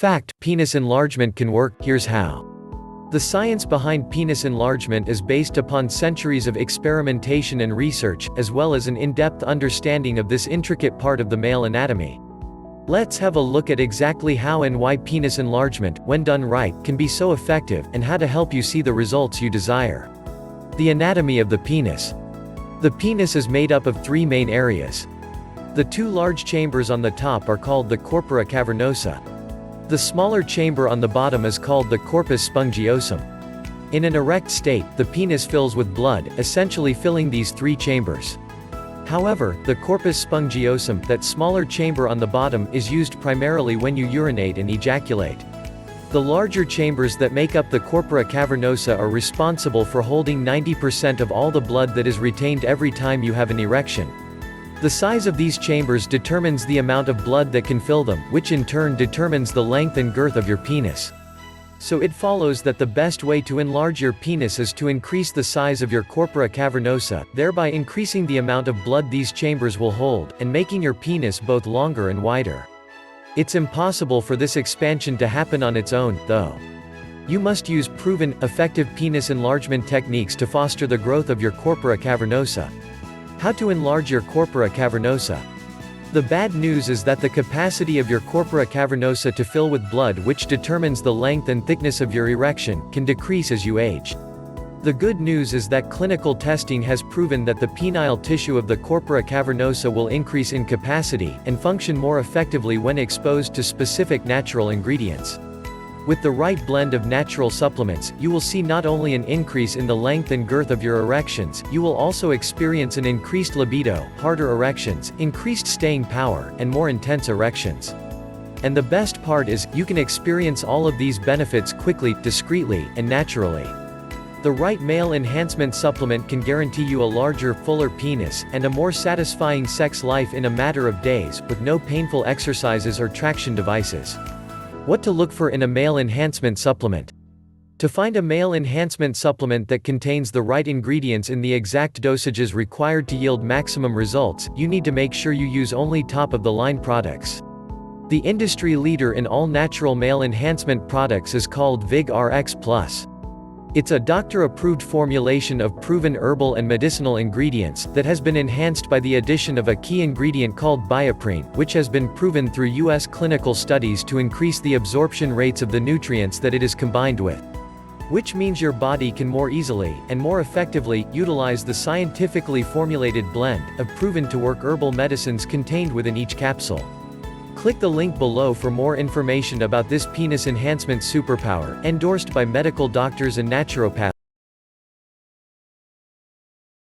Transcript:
Fact: penis enlargement can work, here's how. The science behind penis enlargement is based upon centuries of experimentation and research, as well as an in-depth understanding of this intricate part of the male anatomy. Let's have a look at exactly how and why penis enlargement, when done right, can be so effective, and how to help you see the results you desire. The anatomy of the penis. The penis is made up of three main areas. The two large chambers on the top are called the Corpora Cavernosa. The smaller chamber on the bottom is called the Corpus Spongiosum. In an erect state, the penis fills with blood, essentially filling these three chambers. However, the Corpus Spongiosum, that smaller chamber on the bottom, is used primarily when you urinate and ejaculate. The larger chambers that make up the Corpora Cavernosa are responsible for holding 90% of all the blood that is retained every time you have an erection. The size of these chambers determines the amount of blood that can fill them, which in turn determines the length and girth of your penis. So it follows that the best way to enlarge your penis is to increase the size of your corpora cavernosa, thereby increasing the amount of blood these chambers will hold, and making your penis both longer and wider. It's impossible for this expansion to happen on its own, though. You must use proven, effective penis enlargement techniques to foster the growth of your corpora cavernosa. How to enlarge your corpora cavernosa? The bad news is that the capacity of your corpora cavernosa to fill with blood, which determines the length and thickness of your erection, can decrease as you age. The good news is that clinical testing has proven that the penile tissue of the corpora cavernosa will increase in capacity, and function more effectively when exposed to specific natural ingredients. With the right blend of natural supplements, you will see not only an increase in the length and girth of your erections, you will also experience an increased libido, harder erections, increased staying power, and more intense erections. And the best part is, you can experience all of these benefits quickly, discreetly, and naturally. The right male enhancement supplement can guarantee you a larger, fuller penis, and a more satisfying sex life in a matter of days, with no painful exercises or traction devices. What to look for in a male enhancement supplement? To find a male enhancement supplement that contains the right ingredients in the exact dosages required to yield maximum results, you need to make sure you use only top-of-the-line products. The industry leader in all natural male enhancement products is called VIG-RX+. It's a doctor-approved formulation of proven herbal and medicinal ingredients, that has been enhanced by the addition of a key ingredient called bioprene, which has been proven through U.S. clinical studies to increase the absorption rates of the nutrients that it is combined with. Which means your body can more easily, and more effectively, utilize the scientifically formulated blend of proven-to-work herbal medicines contained within each capsule. Click the link below for more information about this penis enhancement superpower, endorsed by medical doctors and naturopaths.